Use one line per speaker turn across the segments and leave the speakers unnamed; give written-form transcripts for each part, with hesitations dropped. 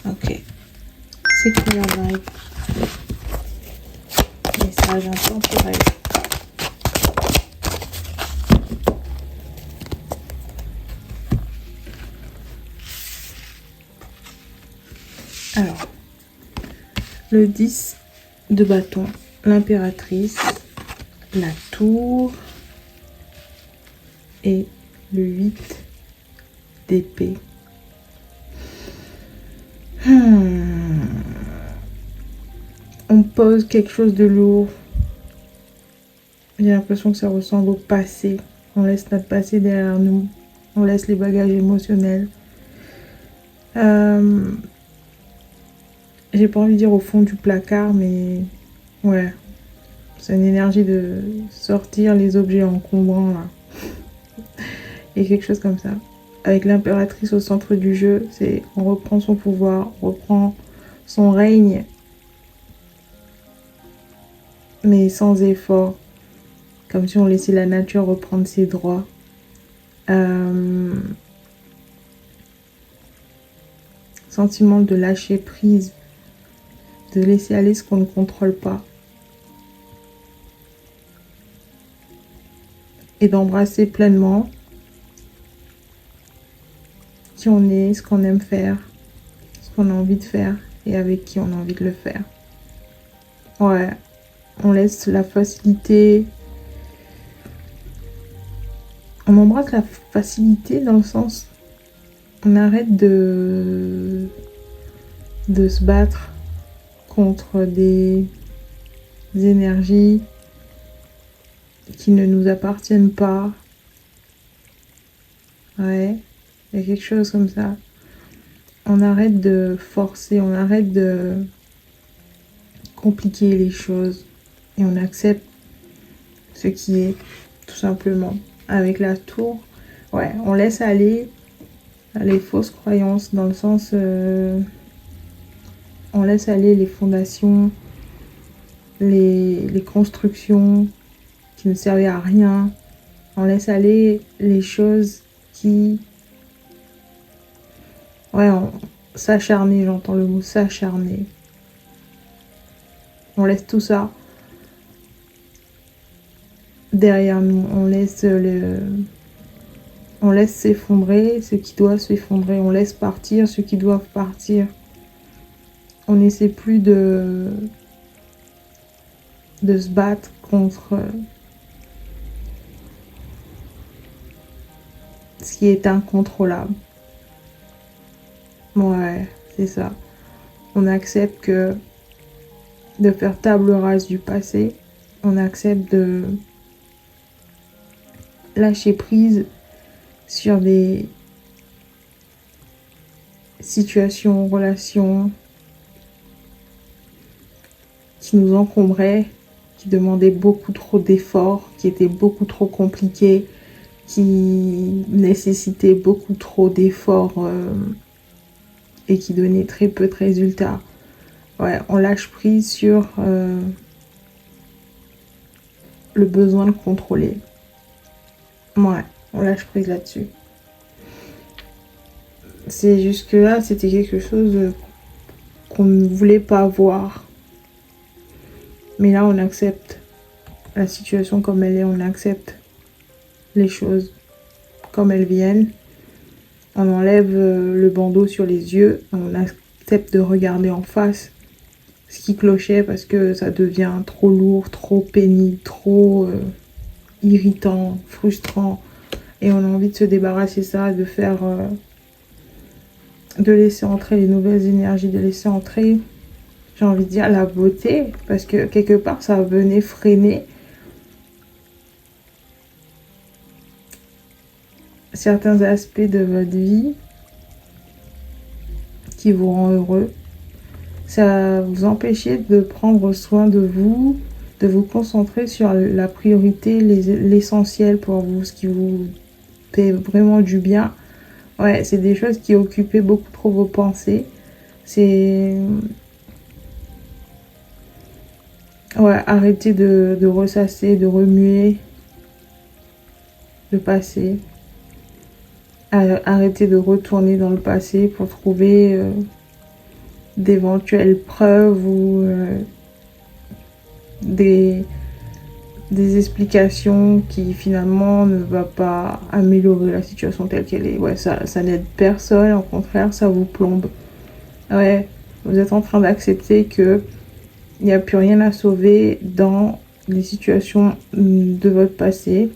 Ok. C'est quoi la vibe? Message intemporel. Alors, le 10 de bâton, l'impératrice, la tour et le 8 d'épée. On pose quelque chose de lourd. J'ai l'impression que ça ressemble au passé. On laisse notre passé derrière nous. On laisse les bagages émotionnels. J'ai pas envie de dire au fond du placard, mais ouais. C'est une énergie de sortir les objets encombrants là. Et quelque chose comme ça. Avec l'impératrice au centre du jeu, c'est on reprend son pouvoir, on reprend son règne, mais sans effort. Comme si on laissait la nature reprendre ses droits. Sentiment de lâcher prise, de laisser aller ce qu'on ne contrôle pas. Et d'embrasser pleinement qui on est, ce qu'on aime faire, ce qu'on a envie de faire et avec qui on a envie de le faire. Ouais, on laisse la facilité. On embrasse la facilité dans le sens, on arrête de se battre contre des énergies qui ne nous appartiennent pas. Ouais, il y a quelque chose comme ça. On arrête de forcer, on arrête de compliquer les choses et on accepte ce qui est, tout simplement. Avec la tour, ouais, on laisse aller les fausses croyances dans le sens on laisse aller les fondations, les constructions qui ne servaient à rien. On laisse aller les choses qui... Ouais, s'acharner, j'entends le mot s'acharner. On laisse tout ça derrière nous. On laisse s'effondrer ce qui doit s'effondrer. On laisse partir ceux qui doivent partir. On n'essaie plus de se battre contre ce qui est incontrôlable. Ouais, c'est ça. On accepte de faire table rase du passé. On accepte de lâcher prise sur des situations, relations qui nous encombraient, qui demandaient beaucoup trop d'efforts, qui étaient beaucoup trop compliquées, qui nécessitaient beaucoup trop d'efforts et qui donnaient très peu de résultats. Ouais, on lâche prise sur le besoin de contrôler. Ouais, on lâche prise là-dessus. C'est jusque-là, c'était quelque chose qu'on ne voulait pas voir. Mais là, on accepte la situation comme elle est, on accepte les choses comme elles viennent. On enlève le bandeau sur les yeux, on accepte de regarder en face ce qui clochait parce que ça devient trop lourd, trop pénible, trop irritant, frustrant. Et on a envie de se débarrasser de ça, de faire... de laisser entrer les nouvelles énergies, de laisser entrer, j'ai envie de dire, la beauté, parce que quelque part ça venait freiner certains aspects de votre vie qui vous rend heureux. Ça vous empêchait de prendre soin de vous concentrer sur la priorité, l'essentiel pour vous, ce qui vous fait vraiment du bien. Ouais, c'est des choses qui occupaient beaucoup trop vos pensées. C'est... Ouais, arrêtez de ressasser, de remuer le passé. Arrêtez de retourner dans le passé pour trouver d'éventuelles preuves ou des explications qui finalement ne va pas améliorer la situation telle qu'elle est. Ouais, ça n'aide personne, au contraire, ça vous plombe. Ouais, vous êtes en train d'accepter que il n'y a plus rien à sauver dans les situations de votre passé.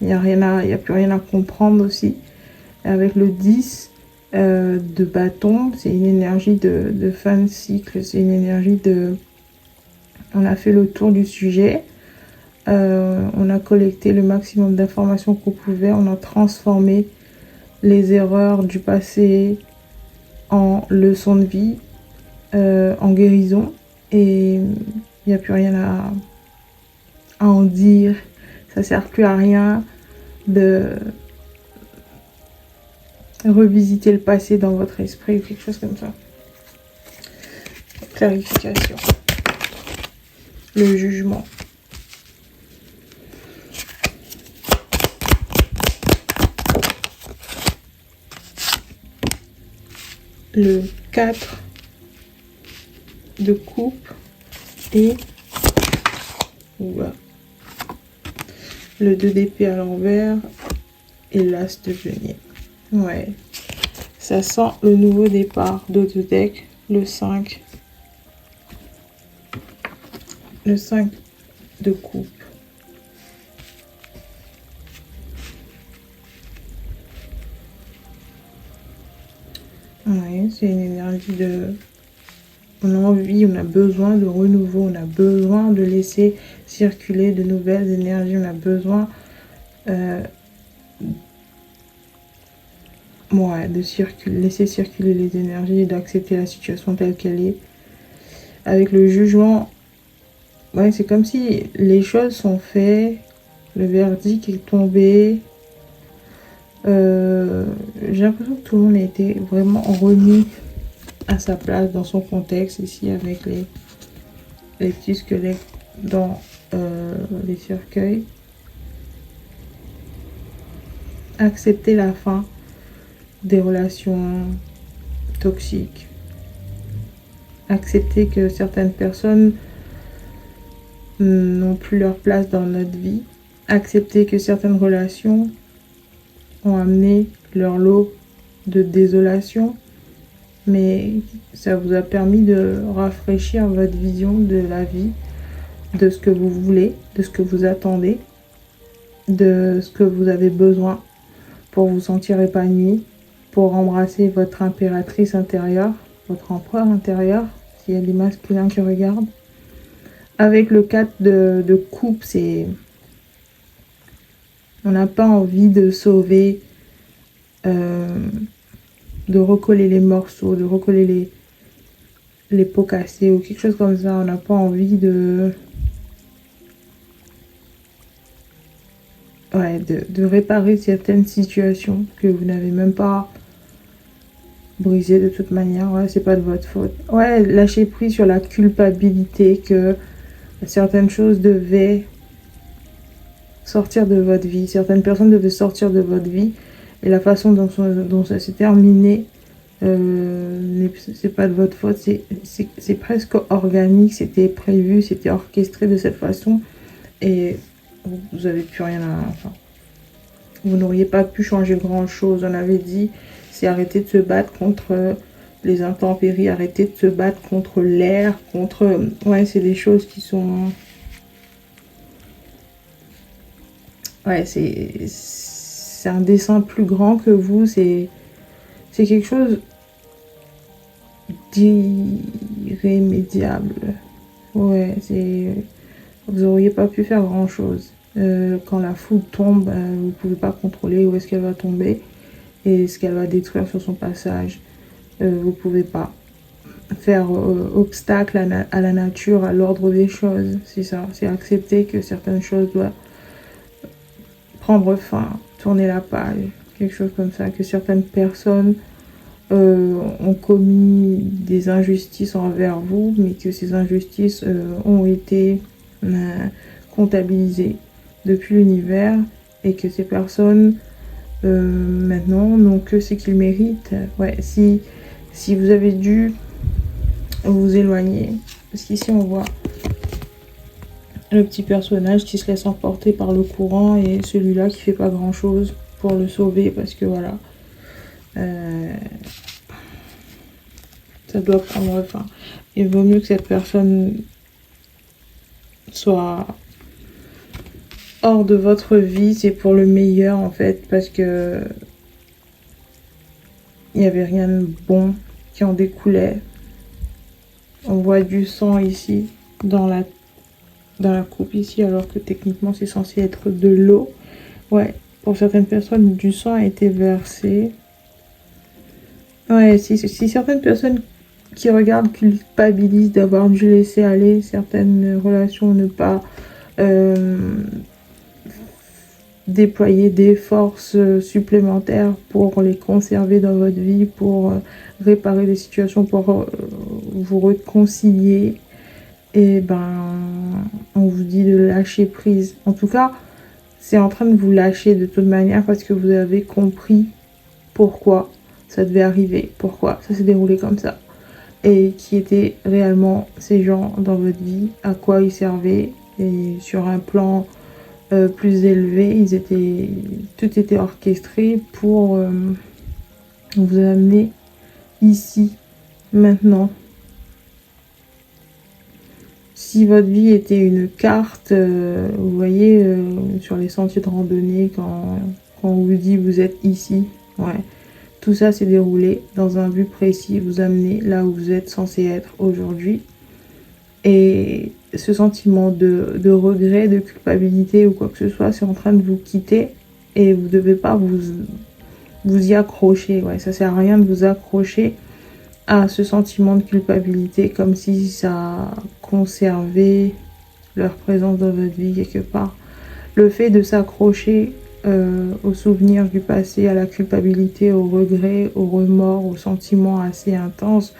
Il n'y a plus rien à comprendre aussi. Avec le 10 de bâton, c'est une énergie de fin de cycle, c'est une énergie de... On a fait le tour du sujet, on a collecté le maximum d'informations qu'on pouvait, on a transformé les erreurs du passé en leçons de vie, en guérison, et il n'y a plus rien à en dire. Ça sert plus à rien de revisiter le passé dans votre esprit ou quelque chose comme ça. Clarification. Le jugement. Le 4 de coupe et le 2 d'épée à l'envers et l'as de denier. Ouais, ça sent le nouveau départ d'autres deck. Le 5 de coupe. Ouais, c'est une énergie de... On a envie, on a besoin de renouveau, on a besoin de laisser circuler de nouvelles énergies, on a besoin de laisser circuler les énergies et d'accepter la situation telle qu'elle est. Avec le jugement, ouais, c'est comme si les choses sont faites, le verdict est tombé. J'ai l'impression que tout le monde a été vraiment remis à sa place dans son contexte ici avec les petits squelettes dans les cercueils. Accepter la fin des relations toxiques. Accepter que certaines personnes n'ont plus leur place dans notre vie. Accepter que certaines relations ont amené leur lot de désolation, mais ça vous a permis de rafraîchir votre vision de la vie, de ce que vous voulez, de ce que vous attendez, de ce que vous avez besoin pour vous sentir épanoui, pour embrasser votre impératrice intérieure, votre empereur intérieur, s'il y a des masculins qui regardent. Avec le 4 de coupe, c'est... On n'a pas envie de sauver, de recoller les morceaux, de recoller les pots cassés ou quelque chose comme ça. On n'a pas envie de réparer certaines situations que vous n'avez même pas brisées de toute manière. Ouais, c'est pas de votre faute. Ouais, lâcher prise sur la culpabilité que certaines choses devaient sortir de votre vie. Certaines personnes devaient sortir de votre vie. Et la façon dont ça s'est terminé, c'est pas de votre faute. C'est presque organique. C'était prévu, c'était orchestré de cette façon. Et vous avez plus rien à... Enfin, vous n'auriez pas pu changer grand-chose. On avait dit, c'est arrêter de se battre contre les intempéries, arrêter de se battre contre l'air, contre... Ouais, c'est des choses qui sont... Ouais, c'est un dessin plus grand que vous. C'est quelque chose d'irrémédiable. Ouais, vous n'auriez pas pu faire grand-chose. Quand la foudre tombe, vous ne pouvez pas contrôler où est-ce qu'elle va tomber et ce qu'elle va détruire sur son passage. Vous ne pouvez pas faire obstacle à la nature, à l'ordre des choses. C'est ça, c'est accepter que certaines choses doivent prendre fin, tourner la page, quelque chose comme ça, que certaines personnes ont commis des injustices envers vous, mais que ces injustices ont été comptabilisées depuis l'univers et que ces personnes maintenant n'ont que ce qu'ils méritent. Ouais, si vous avez dû vous éloigner. Parce qu'ici, on voit le petit personnage qui se laisse emporter par le courant et celui-là qui fait pas grand-chose pour le sauver parce que voilà. Ça doit prendre fin. Il vaut mieux que cette personne soit hors de votre vie, c'est pour le meilleur en fait, parce que il n'y avait rien de bon qui en découlait. On voit du sang ici, dans la coupe ici, alors que techniquement c'est censé être de l'eau. Ouais, pour certaines personnes, du sang a été versé. Ouais, si certaines personnes qui regardent culpabilisent d'avoir dû laisser aller certaines relations, ne pas déployer des forces supplémentaires pour les conserver dans votre vie, pour réparer des situations, pour vous réconcilier, et ben on vous dit de lâcher prise. En tout cas, c'est en train de vous lâcher de toute manière parce que vous avez compris pourquoi ça devait arriver, pourquoi ça s'est déroulé comme ça, et qui étaient réellement ces gens dans votre vie, à quoi ils servaient, et sur un plan plus élevé, tout était orchestré pour vous amener ici, maintenant. Si votre vie était une carte, vous voyez, sur les sentiers de randonnée, quand on vous dit vous êtes ici, ouais. Tout ça s'est déroulé dans un but précis, vous amener là où vous êtes censé être aujourd'hui. Et ce sentiment de regret, de culpabilité ou quoi que ce soit, c'est en train de vous quitter et vous ne devez pas vous y accrocher. Ouais, ça sert à rien de vous accrocher à ce sentiment de culpabilité comme si ça conservait leur présence dans votre vie quelque part. Le fait de s'accrocher aux souvenirs du passé, à la culpabilité, au regret, au remords, aux sentiments assez intenses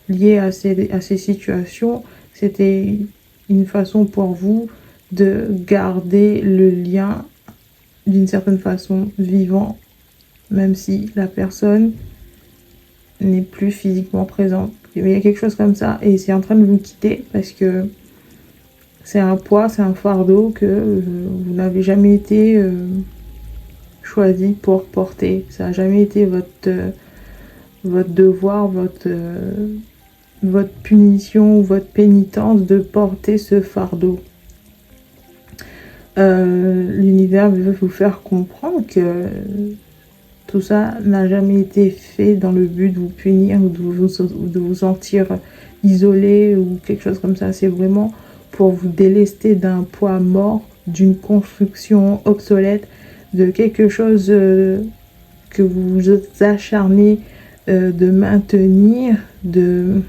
liés à ces situations, c'était une façon pour vous de garder le lien d'une certaine façon vivant, même si la personne n'est plus physiquement présente. Il y a quelque chose comme ça et c'est en train de vous quitter parce que c'est un poids, c'est un fardeau que vous n'avez jamais été choisi pour porter. Ça n'a jamais été votre devoir, votre punition ou votre pénitence de porter ce fardeau. L'univers veut vous faire comprendre que tout ça n'a jamais été fait dans le but de vous punir ou de vous sentir isolé ou quelque chose comme ça. C'est vraiment pour vous délester d'un poids mort, d'une construction obsolète, de quelque chose que vous vous acharnez de maintenir, de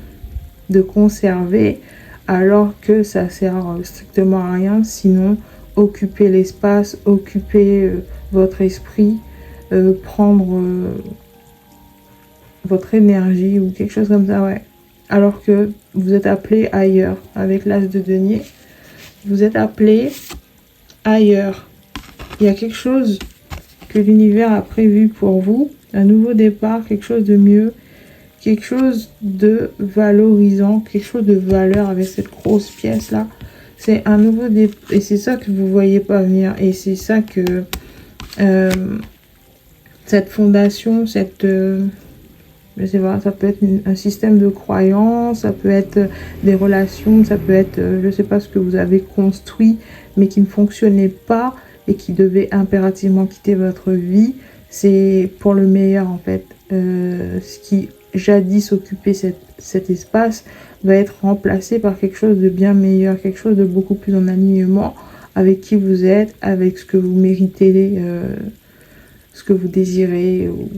conserver, alors que ça sert strictement à rien, sinon occuper l'espace, occuper votre esprit, prendre votre énergie ou quelque chose comme ça, ouais. Alors que vous êtes appelé ailleurs, avec l'as de denier, vous êtes appelé ailleurs. Il y a quelque chose que l'univers a prévu pour vous, un nouveau départ, quelque chose de mieux, quelque chose de valorisant, quelque chose de valeur avec cette grosse pièce là. C'est un nouveau départ et c'est ça que vous voyez pas venir et c'est ça que cette fondation, je sais pas, ça peut être un système de croyance, ça peut être des relations, ça peut être, je sais pas ce que vous avez construit, mais qui ne fonctionnait pas et qui devait impérativement quitter votre vie. C'est pour le meilleur en fait. Ce qui jadis occupait cet espace va être remplacé par quelque chose de bien meilleur, quelque chose de beaucoup plus en alignement avec qui vous êtes, avec ce que vous méritez, ce que vous désirez, ou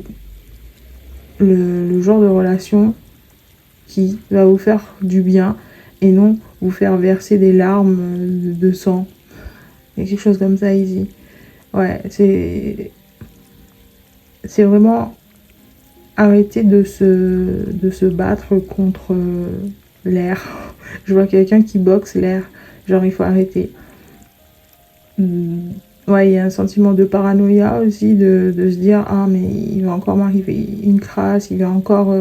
le genre de relation qui va vous faire du bien et non vous faire verser des larmes de sang. Il y a quelque chose comme ça ici. Ouais, c'est vraiment arrêter de se battre contre l'air. Je vois quelqu'un qui boxe l'air. Genre, il faut arrêter. Ouais, il y a un sentiment de paranoïa aussi, de se dire « Ah, mais il va encore m'arriver une crasse, il va encore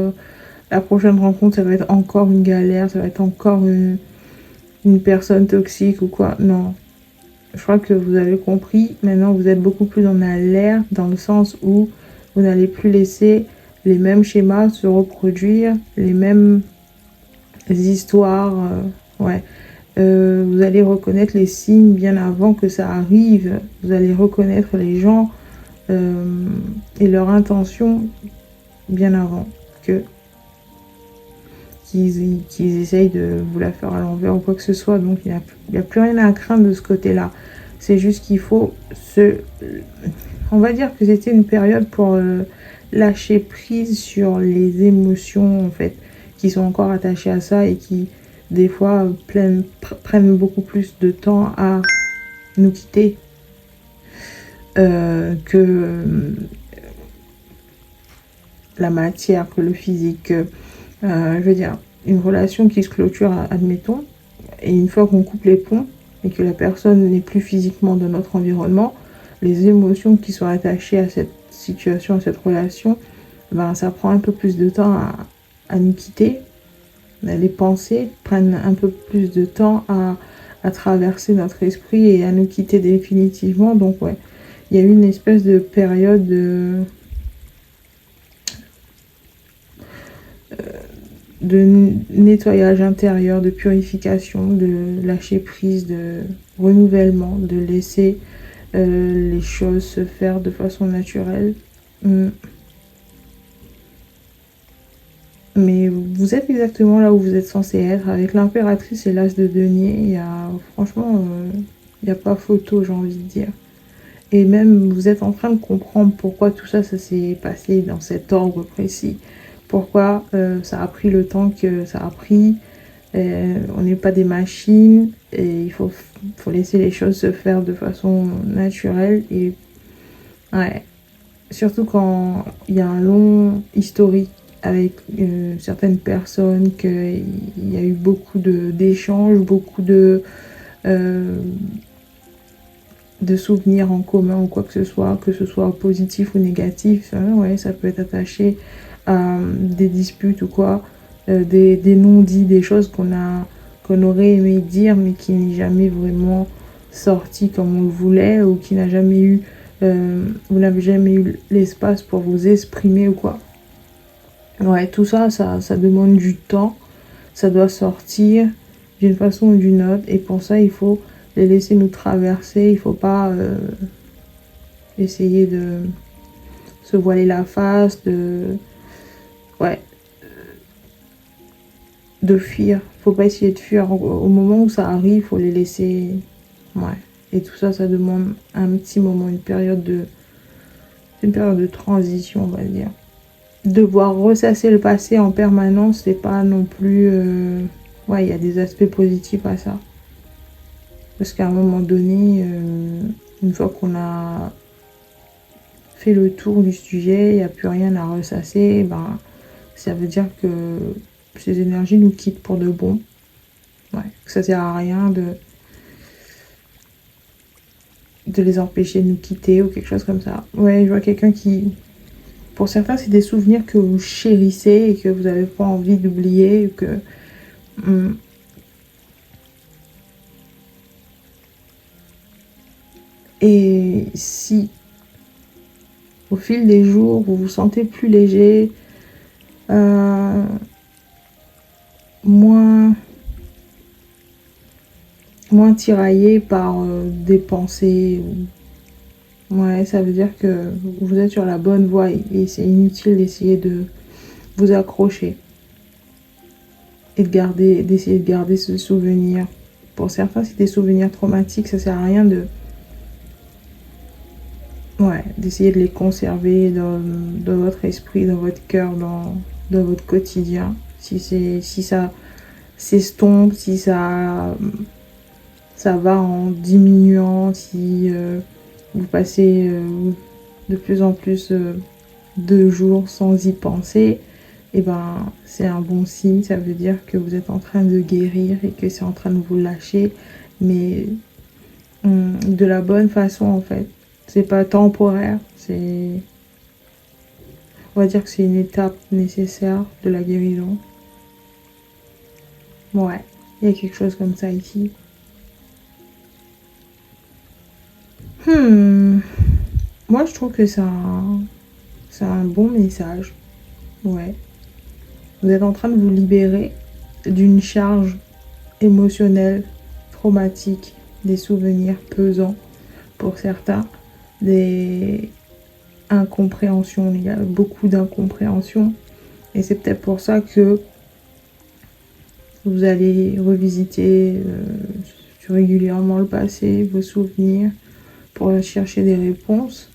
la prochaine rencontre, ça va être encore une galère, ça va être encore une personne toxique ou quoi. Non. Je crois que vous avez compris. Maintenant, vous êtes beaucoup plus en alerte dans le sens où vous n'allez plus laisser les mêmes schémas se reproduire, les mêmes histoires. Ouais. Vous allez reconnaître les signes bien avant que ça arrive. Vous allez reconnaître les gens et leur intention bien avant que qu'ils essayent de vous la faire à l'envers ou quoi que ce soit. Donc il n'y a plus rien à craindre de ce côté-là. C'est juste qu'il faut on va dire que c'était une période pour lâcher prise sur les émotions en fait qui sont encore attachées à ça et qui des fois prennent beaucoup plus de temps à nous quitter que la matière, que le physique. Je veux dire, une relation qui se clôture, admettons, et une fois qu'on coupe les ponts et que la personne n'est plus physiquement dans notre environnement, les émotions qui sont attachées à cette situation, à cette relation, ben, ça prend un peu plus de temps à nous quitter. Les pensées prennent un peu plus de temps à traverser notre esprit et à nous quitter définitivement. Donc ouais, il y a eu une espèce de période de nettoyage intérieur, de purification, de lâcher prise, de renouvellement, de laisser les choses se faire de façon naturelle. Mais vous êtes exactement là où vous êtes censé être. Avec l'impératrice et l'as de denier, franchement, il n'y a pas photo, j'ai envie de dire. Et même, vous êtes en train de comprendre pourquoi tout ça, ça s'est passé dans cet ordre précis. Pourquoi ça a pris le temps que ça a pris. On n'est pas des machines et il faut laisser les choses se faire de façon naturelle. Et ouais, surtout quand il y a un long historique avec certaines personnes, qu'il y a eu beaucoup d'échanges, beaucoup de souvenirs en commun ou quoi que ce soit positif ou négatif, hein, ouais, ça peut être attaché à des disputes ou quoi, des non-dits, des choses qu'on aurait aimé dire mais qui n'est jamais vraiment sorti comme on le voulait ou qui n'a jamais eu, vous n'avez jamais eu l'espace pour vous exprimer ou quoi. Ouais, tout ça, ça demande du temps, ça doit sortir d'une façon ou d'une autre et pour ça il faut les laisser nous traverser, il faut pas essayer de se voiler la face, ouais, de fuir. Faut pas essayer de fuir. Au moment où ça arrive, faut les laisser. Ouais. Et tout ça, ça demande un petit moment, une période de transition, on va dire. Devoir ressasser le passé en permanence, c'est pas non plus. Ouais, il y a des aspects positifs à ça. Parce qu'à un moment donné, une fois qu'on a fait le tour du sujet, il n'y a plus rien à ressasser, ben, ça veut dire que ces énergies nous quittent pour de bon. Ouais, que ça sert à rien de les empêcher de nous quitter ou quelque chose comme ça. Ouais, je vois quelqu'un qui... Pour certains, c'est des souvenirs que vous chérissez et que vous n'avez pas envie d'oublier. Que... Et si, au fil des jours, vous vous sentez plus léger, moins tiraillé par des pensées. Ouais, ça veut dire que vous êtes sur la bonne voie et c'est inutile d'essayer de vous accrocher et d'essayer de garder ce souvenir. Pour certains, c'est des souvenirs traumatiques, ça sert à rien d'essayer de les conserver dans votre esprit, dans votre cœur, dans votre quotidien. Si ça s'estompe, si ça va en diminuant, si vous passez de plus en plus de jours sans y penser, et ben c'est un bon signe, ça veut dire que vous êtes en train de guérir et que c'est en train de vous lâcher, mais de la bonne façon en fait. C'est pas temporaire, c'est... On va dire que c'est une étape nécessaire de la guérison. Ouais, il y a quelque chose comme ça ici. Moi, je trouve que c'est un bon message. Ouais. Vous êtes en train de vous libérer d'une charge émotionnelle, traumatique, des souvenirs pesants pour certains, des incompréhensions. Il y a beaucoup d'incompréhensions. Et c'est peut-être pour ça que vous allez revisiter régulièrement le passé, vos souvenirs, pour chercher des réponses.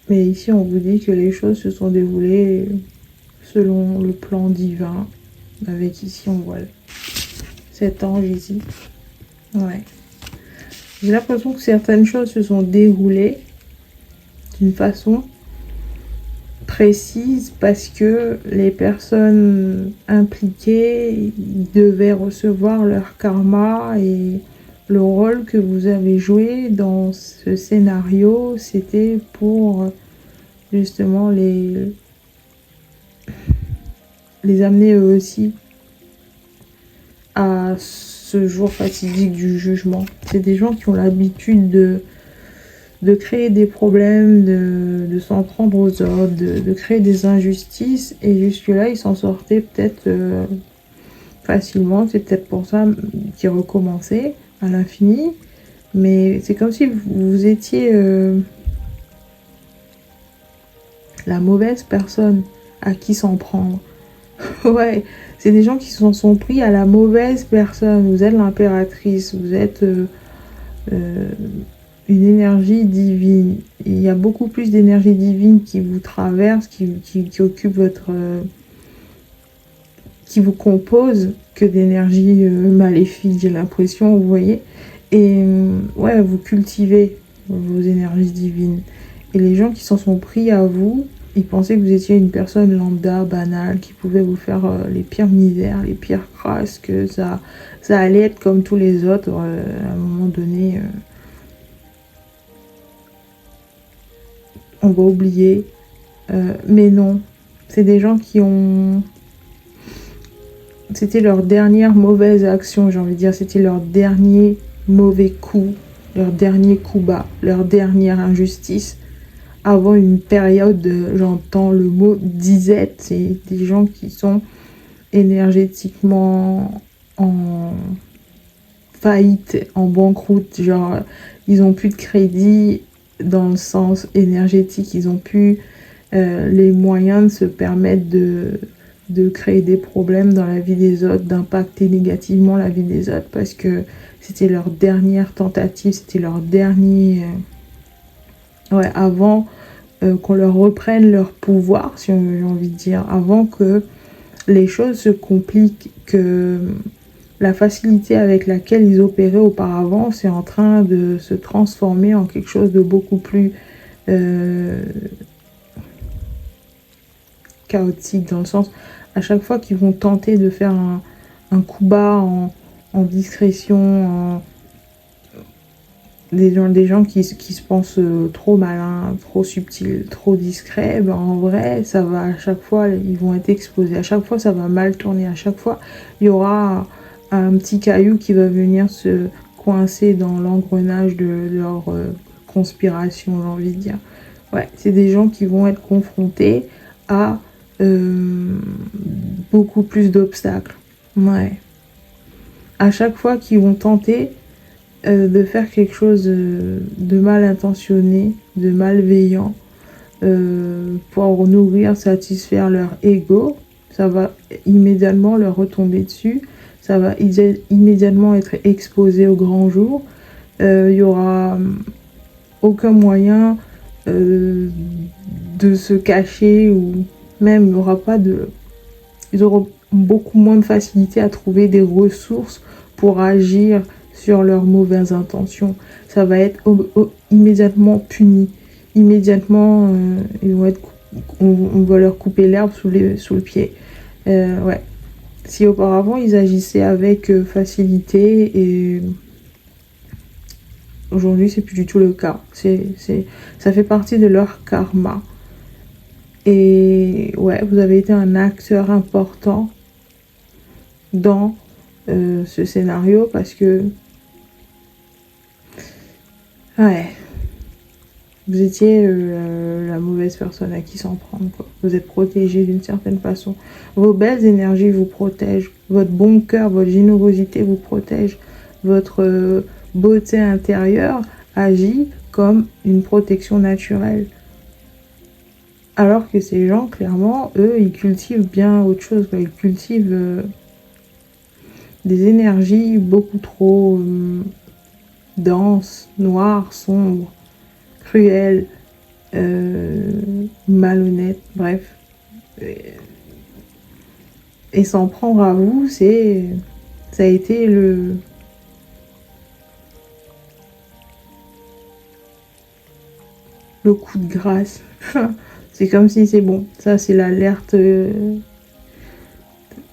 Mais ici, on vous dit que les choses se sont déroulées selon le plan divin. Avec ici, on voit cet ange ici. Ouais. J'ai l'impression que certaines choses se sont déroulées d'une façon précise parce que les personnes impliquées devaient recevoir leur karma et le rôle que vous avez joué dans ce scénario, c'était pour justement les amener eux aussi à ce jour fatidique du jugement. C'est des gens qui ont l'habitude de créer des problèmes, de s'en prendre aux autres, de créer des injustices. Et jusque-là, ils s'en sortaient peut-être facilement. C'est peut-être pour ça qu'ils recommençaient à l'infini. Mais c'est comme si vous étiez la mauvaise personne à qui s'en prendre. Ouais, c'est des gens qui s'en sont pris à la mauvaise personne. Vous êtes l'impératrice, vous êtes une énergie divine. Il y a beaucoup plus d'énergie divine qui vous traverse, qui occupe votre... qui vous compose que d'énergie maléfique, j'ai l'impression, vous voyez. Et ouais, vous cultivez vos énergies divines. Et les gens qui s'en sont pris à vous, ils pensaient que vous étiez une personne lambda, banale, qui pouvait vous faire les pires misères, les pires crasses, que ça allait être comme tous les autres à un moment donné. On va oublier. Mais non, c'est des gens qui ont... C'était leur dernière mauvaise action, j'ai envie de dire. C'était leur dernier mauvais coup, leur dernier coup bas, leur dernière injustice. Avant une période, j'entends le mot disette, c'est des gens qui sont énergétiquement en faillite, en banqueroute, genre ils ont plus de crédit dans le sens énergétique, ils ont plus les moyens de se permettre de créer des problèmes dans la vie des autres, d'impacter négativement la vie des autres parce que c'était leur dernière tentative, c'était leur dernier... ouais, avant qu'on leur reprenne leur pouvoir, si j'ai envie de dire, avant que les choses se compliquent, que la facilité avec laquelle ils opéraient auparavant, c'est en train de se transformer en quelque chose de beaucoup plus chaotique, dans le sens, à chaque fois qu'ils vont tenter de faire un coup bas en discrétion, des gens qui se pensent trop malins, trop subtils, trop discrets, ben en vrai, ça va à chaque fois, ils vont être exposés. À chaque fois, ça va mal tourner. À chaque fois, il y aura un petit caillou qui va venir se coincer dans l'engrenage de leur conspiration, j'ai envie de dire. Ouais, c'est des gens qui vont être confrontés à beaucoup plus d'obstacles. Ouais. À chaque fois qu'ils vont tenter de faire quelque chose de mal intentionné, de malveillant, pour nourrir, satisfaire leur ego, ça va immédiatement leur retomber dessus, ça va immédiatement être exposé au grand jour. Il y aura aucun moyen de se cacher, ou même il y aura pas de... Ils auront beaucoup moins de facilité à trouver des ressources pour agir sur leurs mauvaises intentions. Ça va être immédiatement puni. Immédiatement, ils vont être, on va leur couper l'herbe sous le pied. Ouais. Si auparavant, ils agissaient avec facilité, et aujourd'hui, c'est plus du tout le cas. Ça fait partie de leur karma. Et ouais, vous avez été un acteur important dans ce scénario parce que ouais, vous étiez la mauvaise personne à qui s'en prendre, quoi. Vous êtes protégé d'une certaine façon. Vos belles énergies vous protègent. Votre bon cœur, votre générosité vous protège. Votre beauté intérieure agit comme une protection naturelle. Alors que ces gens, clairement, eux, ils cultivent bien autre chose, quoi. Ils cultivent des énergies beaucoup trop denses, noires, sombres, cruelles, malhonnêtes, bref. Et s'en prendre à vous, ça a été le coup de grâce. C'est comme si c'est bon, ça c'est l'alerte,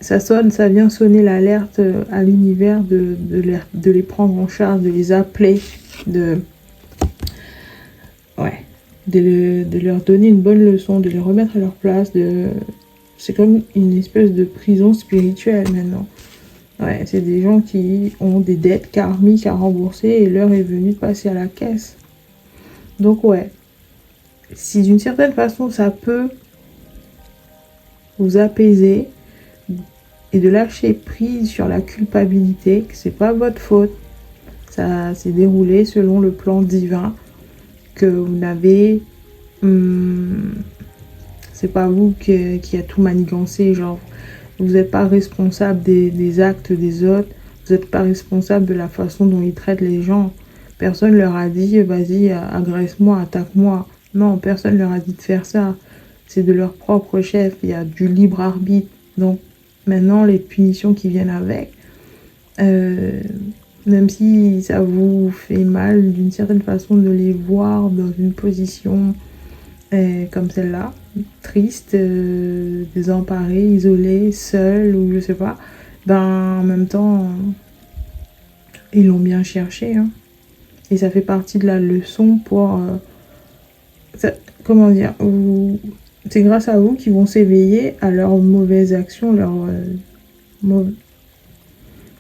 ça vient sonner l'alerte à l'univers de les prendre en charge, de les appeler, de leur donner une bonne leçon, de les remettre à leur place, c'est comme une espèce de prison spirituelle maintenant. Ouais, c'est des gens qui ont des dettes karmiques à rembourser et l'heure est venue de passer à la caisse. Donc ouais, si d'une certaine façon ça peut vous apaiser et de lâcher prise sur la culpabilité, que c'est pas votre faute, ça s'est déroulé selon le plan divin, que vous n'avez... c'est pas vous qui a tout manigancé, genre vous n'êtes pas responsable des actes des autres, vous n'êtes pas responsable de la façon dont ils traitent les gens. Personne leur a dit vas-y agresse-moi, attaque-moi. Non, personne leur a dit de faire ça. C'est de leur propre chef, il y a du libre arbitre. Donc maintenant les punitions qui viennent avec, même si ça vous fait mal d'une certaine façon de les voir dans une position comme celle-là, triste, désemparée, isolée, seule ou je sais pas, ben en même temps ils l'ont bien cherché, hein. Et ça fait partie de la leçon pour comment dire, c'est grâce à vous qu'ils vont s'éveiller à leurs mauvaises actions,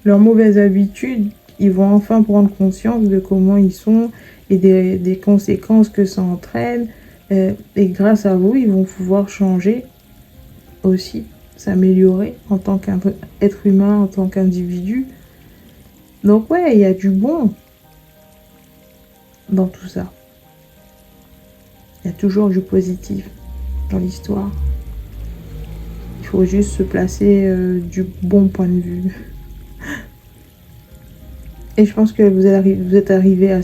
leurs mauvaises habitudes. Ils vont enfin prendre conscience de comment ils sont et des conséquences que ça entraîne. Et grâce à vous, ils vont pouvoir changer aussi, s'améliorer en tant qu'être humain, en tant qu'individu. Donc ouais, il y a du bon dans tout ça. Il y a toujours du positif dans l'histoire. Il faut juste se placer du bon point de vue. Et je pense que vous êtes arrivé à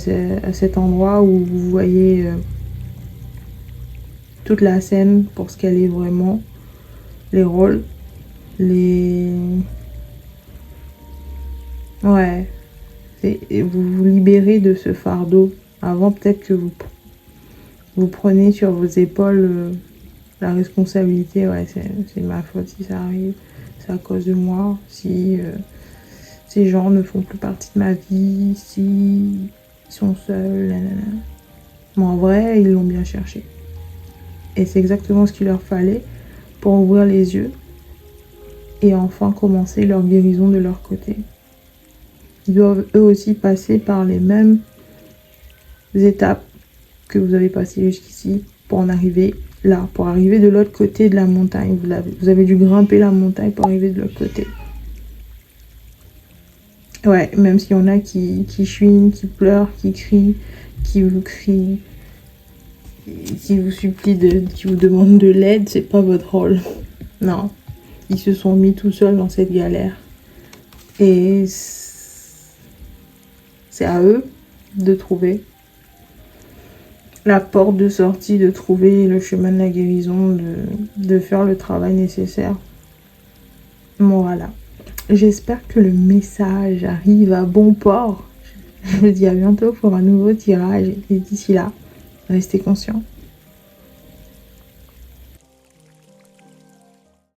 cet endroit où vous voyez toute la scène pour ce qu'elle est vraiment, les rôles, ouais, et vous vous libérez de ce fardeau. Avant, peut-être que vous prenez sur vos épaules la responsabilité. Ouais, c'est ma faute si ça arrive, c'est à cause de moi, si ces gens ne font plus partie de ma vie, si ils sont seuls, nanana. Mais en vrai, ils l'ont bien cherché. Et c'est exactement ce qu'il leur fallait pour ouvrir les yeux et enfin commencer leur guérison de leur côté. Ils doivent eux aussi passer par les mêmes étapes que vous avez passées jusqu'ici pour en arriver là, pour arriver de l'autre côté de la montagne. Vous avez dû grimper la montagne pour arriver de l'autre côté. Ouais, même s'il y en a qui chouinent, qui pleurent, qui crient, qui vous crient, qui vous supplient, qui vous demandent de l'aide, c'est pas votre rôle. Non, ils se sont mis tout seuls dans cette galère. Et c'est à eux de trouver la porte de sortie, de trouver le chemin de la guérison, de faire le travail nécessaire. Bon, voilà. J'espère que le message arrive à bon port. Je vous dis à bientôt pour un nouveau tirage. Et d'ici là, restez conscients.